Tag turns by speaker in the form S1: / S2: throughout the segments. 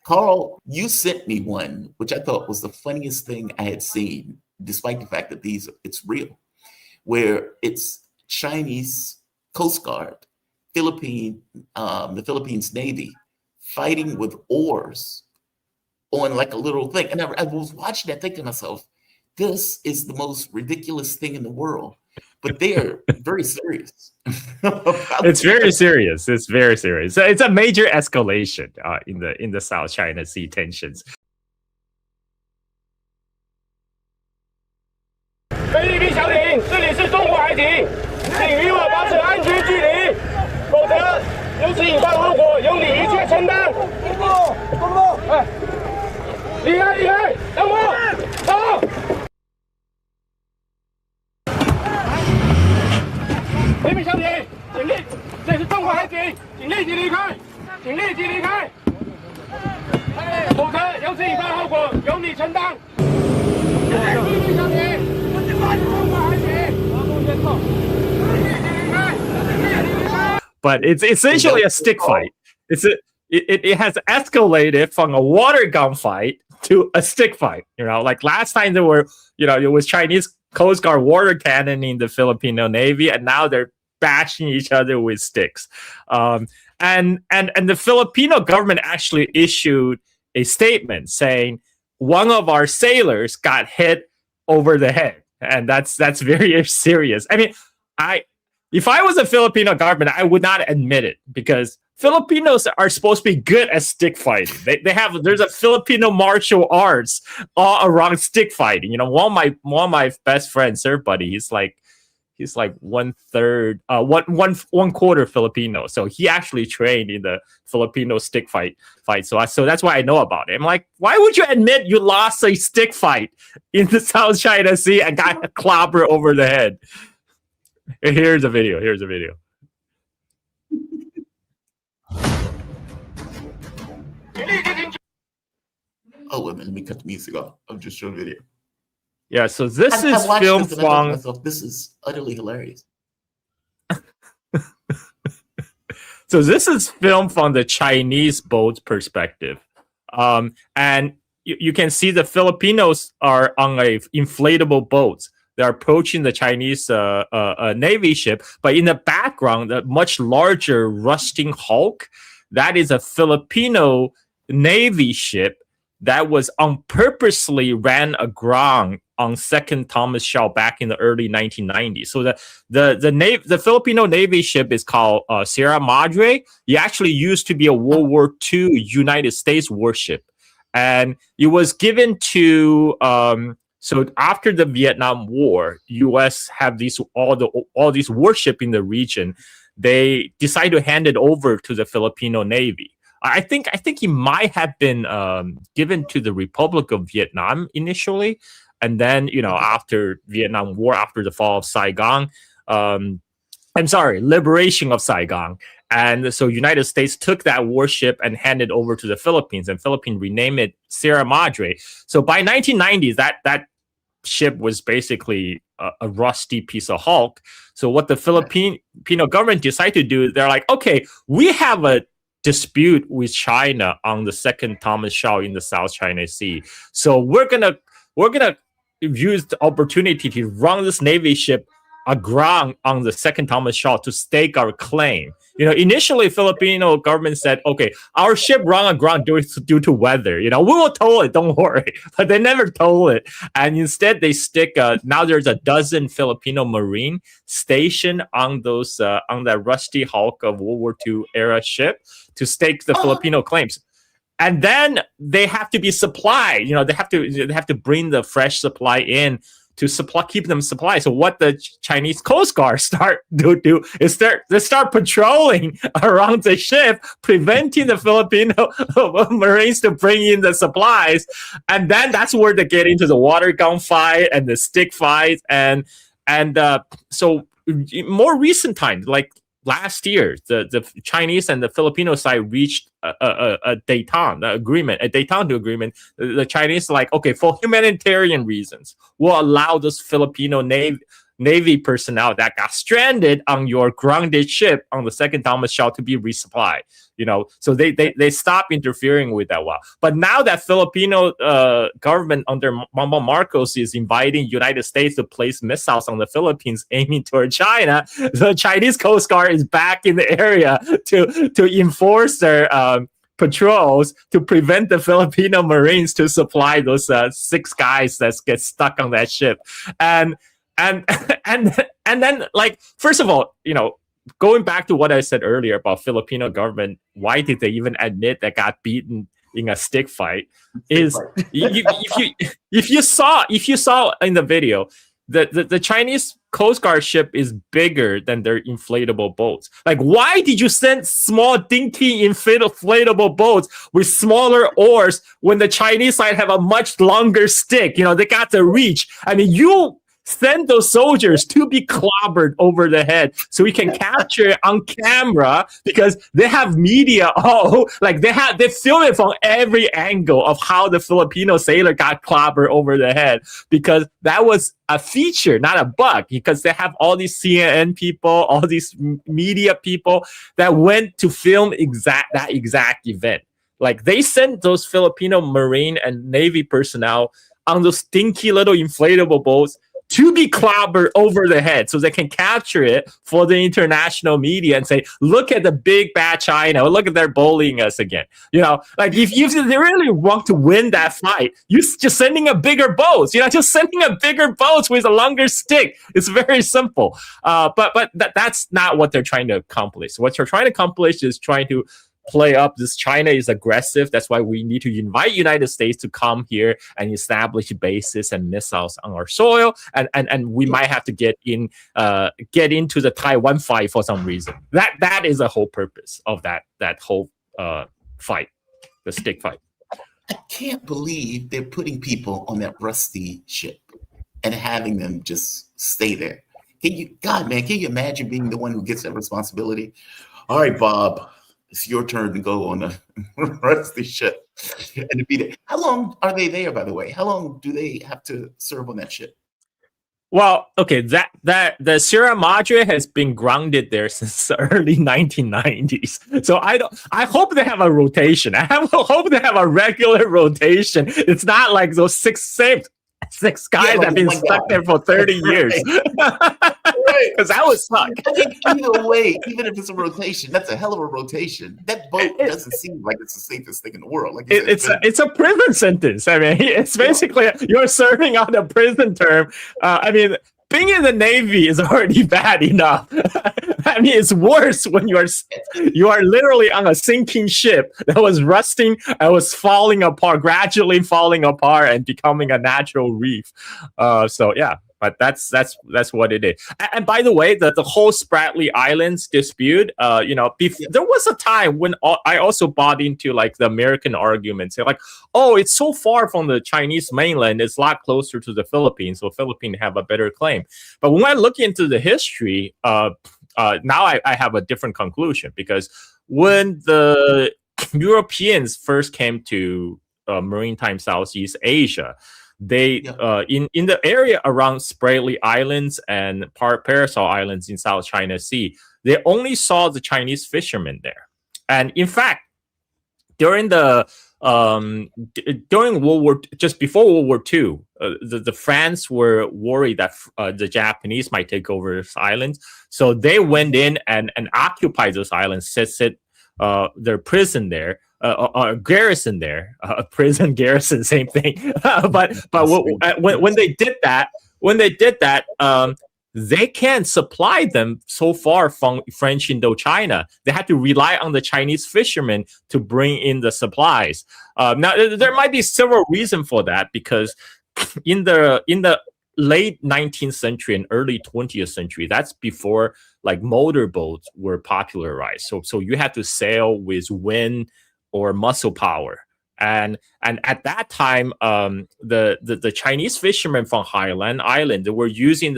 S1: Carl, you sent me one, which I thought was the funniest thing I had seen, despite the fact that it's real, where it's Chinese Coast Guard, the Philippines Navy fighting with oars on like a little thing. And I was watching that thinking to myself, this is the most ridiculous thing in the world. But they're very serious.
S2: It's very serious. It's very serious. It's a major escalation in the South China Sea tensions.
S3: 菲律宾小艇，这里是中国海艇，请与我保持安全距离，否则由此引发后果由你一切承担。公布，哎，离开，等我，走。菲律宾小艇，请立，这是中国海警，请立即离开，请立即离开，否则由此引发后果由你承担。菲律宾小艇。
S2: But it's essentially a stick fight. It has escalated from a water gun fight to a stick fight. You know, like last time there were, it was Chinese Coast Guard water cannon in the Filipino Navy, and now they're bashing each other with sticks. And the Filipino government actually issued a statement saying one of our sailors got hit over the head. And that's very serious. I mean, if I was a Filipino government, I would not admit it because Filipinos are supposed to be good at stick fighting. There's a Filipino martial arts all around stick fighting. One of my best friends, Sir Buddy, he's like 1/4 Filipino. So he actually trained in the Filipino stick fight. So that's why I know about it. I'm like, why would you admit you lost a stick fight in the South China Sea and got a clobber over the head? Here's a video.
S1: Oh, wait a minute, let me cut the music off. I'm just showing a video.
S2: Yeah, so this is filmed from...
S1: This is utterly hilarious.
S2: So this is filmed from the Chinese boat's perspective. And you can see the Filipinos are on a inflatable boat. They're approaching the Chinese Navy ship. But in the background, the much larger rusting hulk, that is a Filipino Navy ship that was purposely ran aground on Second Thomas Shaw back in the early 1990s. So the Filipino Navy ship is called Sierra Madre. It actually used to be a World War II United States warship, and it was given to. So after the Vietnam War, U.S. have all these warship in the region. They decided to hand it over to the Filipino Navy. I think it might have been given to the Republic of Vietnam initially, and then after Vietnam War, after the fall of Saigon, liberation of Saigon, and so United States took that warship and handed over to the Philippines, and Philippines renamed it Sierra Madre. So by 1990s, that ship was basically a rusty piece of hulk. So what the Filipino government decided to do, they're like, okay, we have a dispute with China on the Second Thomas Shaw in the South China Sea. So we're gonna use the opportunity to run this Navy ship aground on the Second Thomas Shaw to stake our claim. Initially Filipino government said, okay, our ship run aground due to weather. We will tow it, don't worry. But they never tow it. And instead they stick, now there's a dozen Filipino Marine stationed on on that rusty hulk of World War II era ship to stake the Filipino claims. And then they have to be supplied. They have to bring the fresh supply in to keep them supplied. So what the Chinese Coast Guard do is they start patrolling around the ship, preventing the Filipino Marines to bring in the supplies. And then that's where they get into the water gun fight and the stick fight. And so more recent times, like last year, the Chinese and the Filipino side reached a Dayton agreement. The Chinese like, okay, for humanitarian reasons, we'll allow this Filipino Navy personnel that got stranded on your grounded ship on the second Thomas shell to be resupplied. So they stopped interfering with that while. But now that Filipino government under Bongbong Marcos is inviting United States to place missiles on the Philippines aiming toward China, the Chinese Coast Guard is back in the area to enforce their patrols to prevent the Filipino Marines to supply those 6 guys that get stuck on that ship. And then, like, first of all, going back to what I said earlier about Filipino government, why did they even admit that got beaten in a stick fight? Is if you saw in the video, the Chinese Coast Guard ship is bigger than their inflatable boats. Like, why did you send small, dinky inflatable boats with smaller oars when the Chinese side have a much longer stick? They got the reach. I mean, you send those soldiers to be clobbered over the head so we can capture it on camera, because they have media. They film it from every angle of how the Filipino sailor got clobbered over the head, because that was a feature, not a bug, because they have all these CNN people, all these media people that went to film that exact event. Like, they sent those Filipino Marine and Navy personnel on those stinky little inflatable boats to be clobbered over the head so they can capture it for the international media and say, look at the big bad China, look at they're bullying us again. Like, if they really want to win that fight, you're just sending a bigger boat, just sending a bigger boat with a longer stick. It's very simple. But that's not what they're trying to accomplish. What they're trying to accomplish is trying to play up this China is aggressive. That's why we need to invite United States to come here and establish bases and missiles on our soil. And we might have to get into the Taiwan fight for some reason. That is the whole purpose of that whole fight, the stick fight.
S1: I can't believe they're putting people on that rusty ship and having them just stay there. Can you imagine being the one who gets that responsibility? All right, Bob, it's your turn to go on the rusty ship and to be there. How long are they there, by the way? How long do they have to serve on that ship?
S2: Well, okay, the Sierra Madre has been grounded there since the early 1990s. So I hope they have a rotation. I hope they have a regular rotation. It's not like those six guys that have been stuck there for 30 years. Because that would suck.
S1: Either way, even if it's a rotation, that's a hell of a rotation. That boat doesn't seem like it's the safest thing in the world. Like
S2: it's a prison sentence. I mean, it's basically you're serving out a prison term. I mean, being in the Navy is already bad enough. I mean, it's worse when you are literally on a sinking ship that was rusting and was falling apart, gradually falling apart and becoming a natural reef. So yeah. But that's what it is. And by the way, the whole Spratly Islands dispute, there was a time when I also bought into like the American arguments. They're like, oh, it's so far from the Chinese mainland, it's a lot closer to the Philippines, so Philippines have a better claim. But when I look into the history, now I have a different conclusion, because when the Europeans first came to maritime Southeast Asia, they in the area around Spratly Islands and Parasol Islands in South China Sea, they only saw the Chinese fishermen there. And in fact, during during World War, just before World War II, the France were worried that the Japanese might take over this island, so they went in and occupied those islands, set their prison there. Garrison there, prison garrison, same thing. but when they did that, they can't supply them so far from French Indochina. They had to rely on the Chinese fishermen to bring in the supplies. Now there might be several reasons for that, because in the late 19th century and early 20th century, that's before like motorboats were popularized. So you had to sail with wind or muscle power, and at that time, the Chinese fishermen from Hainan Island, they were using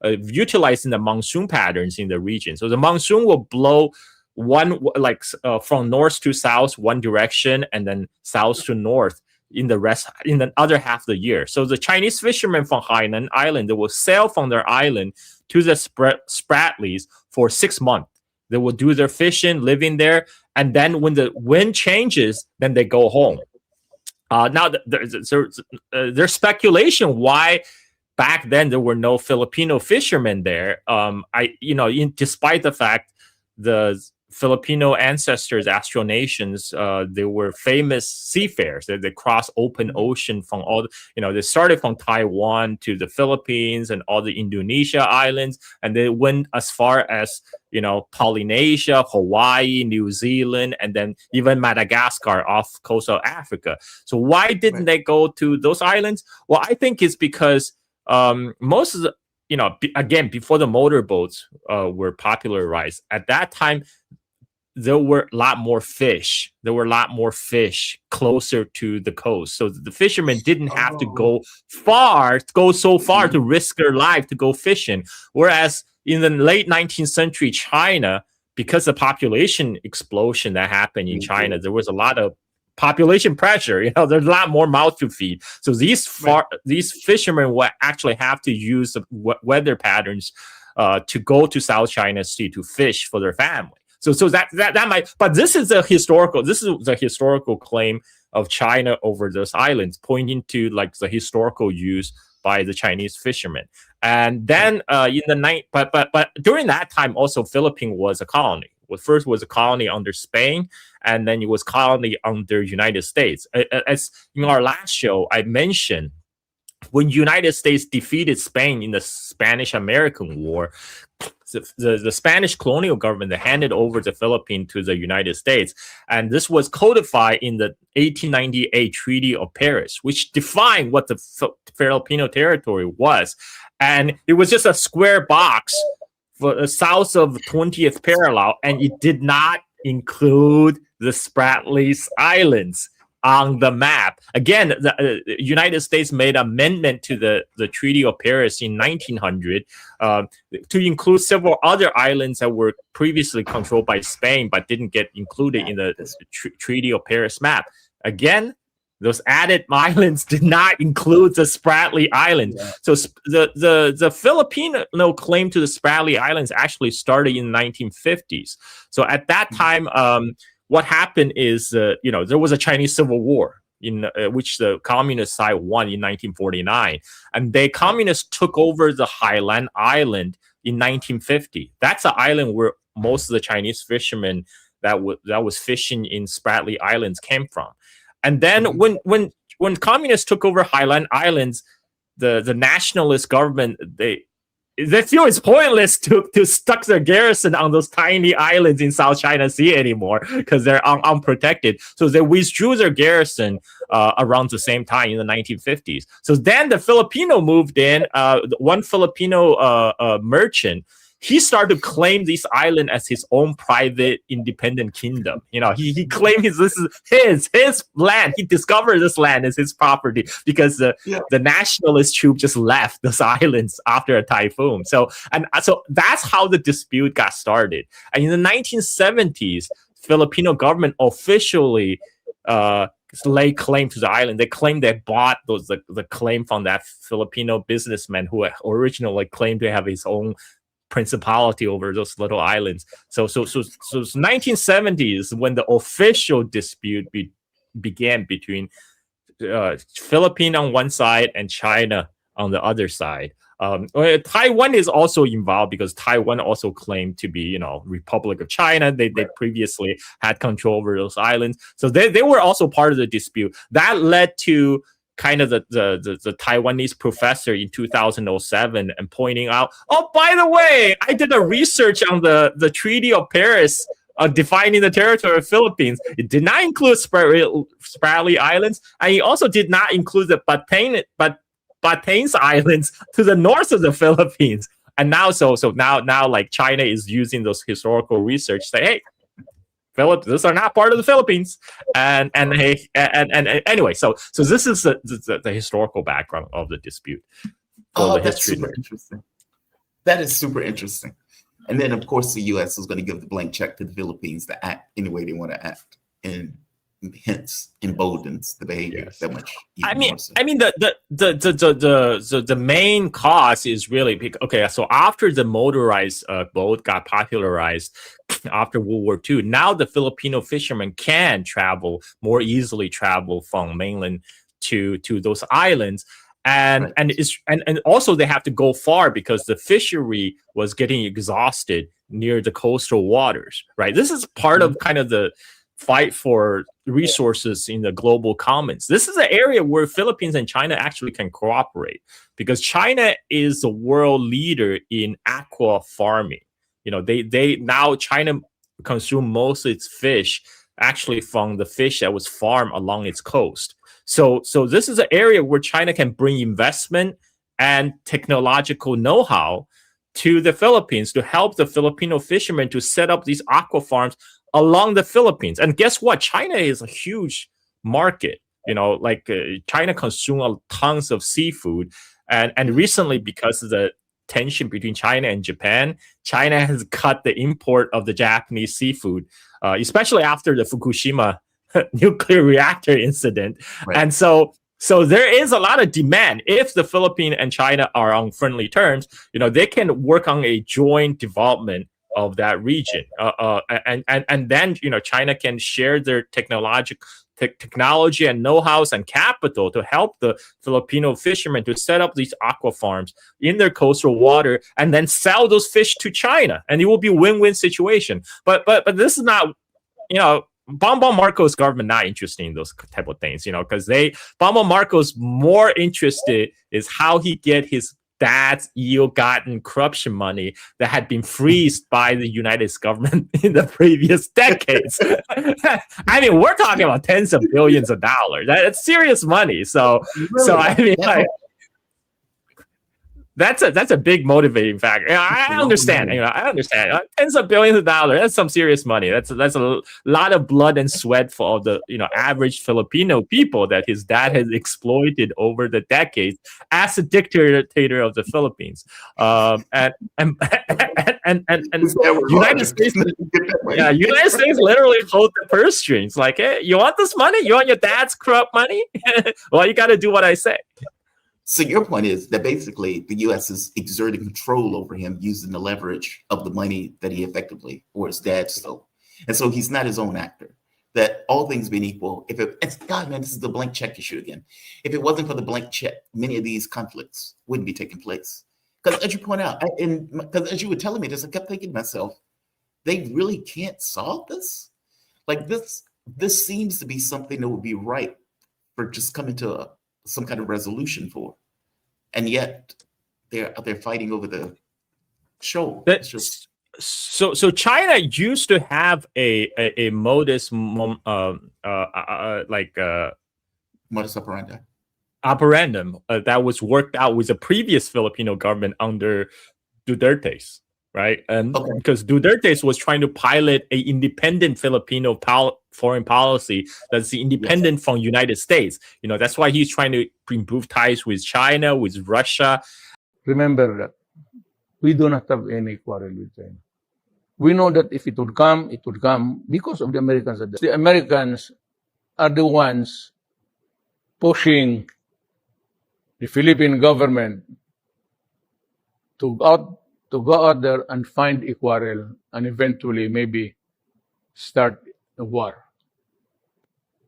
S2: utilizing the monsoon patterns in the region. So the monsoon will blow from north to south one direction, and then south to north in the other half of the year. So the Chinese fishermen from Hainan Island, they will sail from their island to the Spratlys for 6 months. They will do their fishing, living there, and then when the wind changes, then they go home. Now there's speculation why back then there were no Filipino fishermen there. Despite the fact the Filipino ancestors, Astronations, they were famous seafarers. They crossed open ocean from all, they started from Taiwan to the Philippines and all the Indonesia islands, and they went as far as, Polynesia, Hawaii, New Zealand, and then even Madagascar off coast of Africa. So why didn't they go to those islands? Well, I think it's because most of the, again, before the motorboats were popularized, at that time, there were a lot more fish. There were a lot more fish closer to the coast. So the fishermen didn't have to go so far to risk their life to go fishing. Whereas in the late 19th century China, because of the population explosion that happened in China, there was a lot of population pressure. There's a lot more mouths to feed. So these fishermen will actually have to use the weather patterns to go to South China Sea to fish for their family. So that might, but this is the historical claim of China over those islands, pointing to like the historical use by the Chinese fishermen. And then but during that time also Philippines was a colony. Well, first was a colony under Spain, and then it was colony under United States. As in our last show, I mentioned when United States defeated Spain in the Spanish-American War, the Spanish colonial government handed over the Philippines to the United States. And this was codified in the 1898 Treaty of Paris, which defined what the Filipino territory was. And it was just a square box for south of 20th parallel, and it did not include the Spratly Islands on the map. Again, the United States made an amendment to the Treaty of Paris in 1900 to include several other islands that were previously controlled by Spain but didn't get included in the Treaty of Paris map. Again, those added islands did not include the Spratly Islands. Yeah. So the Filipino claim to the Spratly Islands actually started in the 1950s. So at that time, what happened is, there was a Chinese Civil War in which the communist side won in 1949, and the communists took over the Hainan Island in 1950. That's an island where most of the Chinese fishermen that was fishing in Spratly Islands came from. And then when communists took over Hainan Islands, the nationalist government, they feel it's pointless to stuck their garrison on those tiny islands in South China Sea anymore because they're unprotected. So they withdrew their garrison around the same time in the 1950s. So then the Filipino moved in. One Filipino merchant, he started to claim this island as his own private independent kingdom. He claimed this is his land. He discovered this land as his property because the nationalist troop just left those islands after a typhoon. So that's how the dispute got started. And in the 1970s, Filipino government officially lay claim to the island. They claimed they bought the claim from that Filipino businessman who originally claimed to have his own principality over those little islands. So 1970s when the official dispute began between Philippines on one side and China on the other side. Taiwan is also involved because Taiwan also claimed to be, Republic of China. They previously had control over those islands, so they were also part of the dispute. That led to kind of the Taiwanese professor in 2007 and pointing out, oh, by the way, I did a research on the Treaty of Paris defining the territory of Philippines. It did not include Spratly Islands, and it also did not include the Batanes Islands to the north of the Philippines. And now, now like China is using those historical research to say, hey, these are not part of the Philippines, and anyway, so this is the historical background of the dispute.
S1: That's super interesting. That is super interesting. And then, of course, the U.S. is going to give the blank check to the Philippines to act any way they want to act in hence emboldens the behavior
S2: Yes.
S1: that much.
S2: I mean,
S1: more so.
S2: the main cause is really okay. So after the motorized boat got popularized after World War II, now the Filipino fishermen can more easily travel from mainland to those islands, and and also they have to go far because the fishery was getting exhausted near the coastal waters. Right. This is part of kind of the fight for resources in the global commons. This is an area where Philippines and China actually can cooperate because China is the world leader in aqua farming. You know, they now China consume most of its fish actually from the fish that was farmed along its coast. So this is an area where China can bring investment and technological know-how to the Philippines to help the Filipino fishermen to set up these aqua farms along the Philippines. And guess what? China is a huge market. You know, like China consumes tons of seafood. And recently, because of the tension between China and Japan, China has cut the import of the Japanese seafood, especially after the Fukushima nuclear reactor incident. Right. And so there is a lot of demand. If the Philippines and China are on friendly terms, you know, they can work on a joint development of that region, and then, you know, China can share their technology and know-how and capital to help the Filipino fishermen to set up these aqua farms in their coastal water and then sell those fish to China, and it will be a win-win situation. But this is not, you know, Bongbong Marcos' government not interested in those type of things, you know, because Bongbong Marcos more interested is how he get his dad's ill-gotten corruption money that had been freezed by the United States government in the previous decades. I mean, we're talking about tens of billions of dollars. That's serious money. So I mean, like, that's a big motivating factor. You know, I understand. You know, I understand. Tens of billions of dollars. That's some serious money. That's a lot of blood and sweat for the, you know, average Filipino people that his dad has exploited over the decades as a dictator of the Philippines. And United States, United States literally hold the purse strings. Like, hey, you want this money? You want your dad's corrupt money? Well, you got to do what I say.
S1: So your point is that basically the U.S. is exerting control over him using the leverage of the money that he effectively, or his dad stole. And so he's not his own actor. That all things being equal, God, man, this is the blank check issue again. If it wasn't for the blank check, many of these conflicts wouldn't be taking place. Because as you point out, because as you were telling me this, I kept thinking to myself, they really can't solve this? Like this seems to be something that would be ripe for just coming to some kind of resolution for, and yet they're fighting over the show.
S2: So China used to have a modus operandum that was worked out with the previous Filipino government under Duterte's. Right. And because Duterte was trying to pilot a independent Filipino foreign policy that's independent from United States. You know, that's why he's trying to improve ties with China, with Russia.
S4: Remember that we do not have any quarrel with China. We know that if it would come because of the Americans. The Americans are the ones pushing the Philippine government to go out there and find a quarrel and eventually maybe start a war.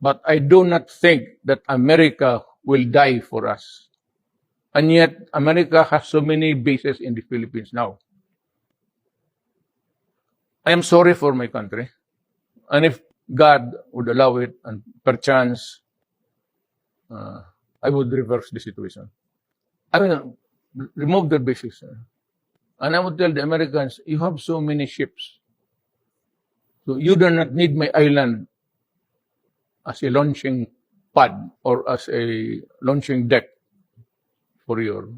S4: But I do not think that America will die for us. And yet, America has so many bases in the Philippines now. I am sorry for my country. And if God would allow it, and perchance, I would reverse the situation. I will remove their bases. And I would tell the Americans, you have so many ships. So you do not need my island as a launching pad or as a launching deck for your...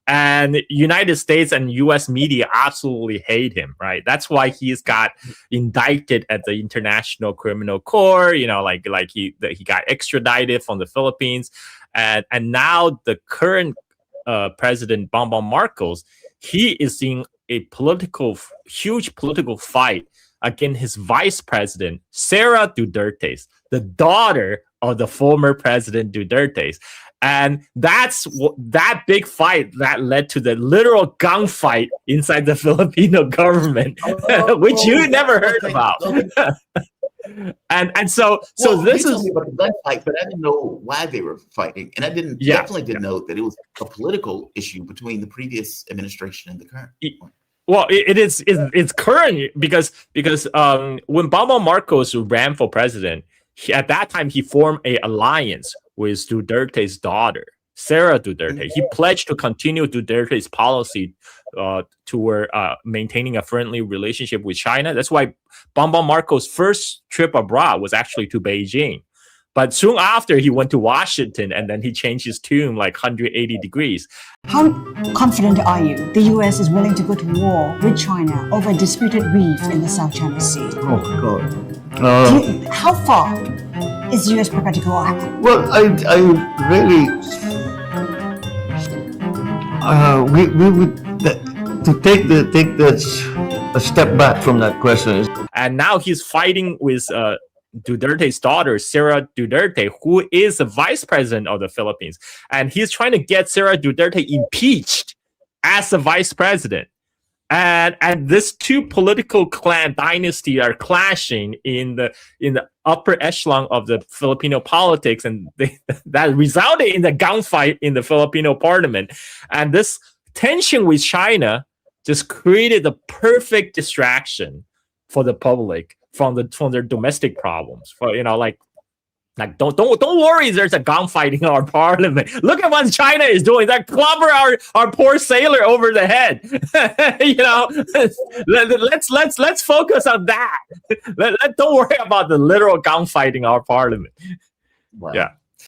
S2: And United States and U.S. media absolutely hate him, right? That's why he's got indicted at the International Criminal Court. You know, like he got extradited from the Philippines, and now the current president Bongbong Marcos, he is in a huge political fight against his vice president Sierra Duterte. the daughter of the former president Duterte. And that's that big fight that led to the literal gunfight inside the Filipino government, which you never heard about. and so this
S1: you
S2: is
S1: told me about the gunfight, but I didn't know why they were fighting, and I definitely didn't know that it was a political issue between the previous administration and the current one.
S2: Well, it's current because when Bongbong Marcos ran for president, at that time he formed an alliance with Duterte's daughter, Sara Duterte. He pledged to continue Duterte's policy toward maintaining a friendly relationship with China. That's why Bongbong Marcos' first trip abroad was actually to Beijing. But soon after, he went to Washington, and then he changed his tune like 180 degrees.
S5: How confident are you the U.S. is willing to go to war with China over a disputed reef in the South China Sea?
S6: Oh, God.
S5: How far is the U.S. prepared to go?
S6: Well, I really, we would to take this a step back from that question.
S2: And now he's fighting with Duterte's daughter, Sara Duterte, who is the vice president of the Philippines. And he's trying to get Sara Duterte impeached as the vice president. And this two political clan dynasty are clashing in the upper echelon of the Filipino politics, and that resulted in the gunfight in the Filipino parliament. And this tension with China just created the perfect distraction for the public from their domestic problems. For like don't worry, there's a gunfight in our parliament. Look at what China is doing. That clobber our poor sailor over the head. Let's focus on that. Don't worry about the literal gunfight in our parliament.
S1: Wow.
S2: Yeah.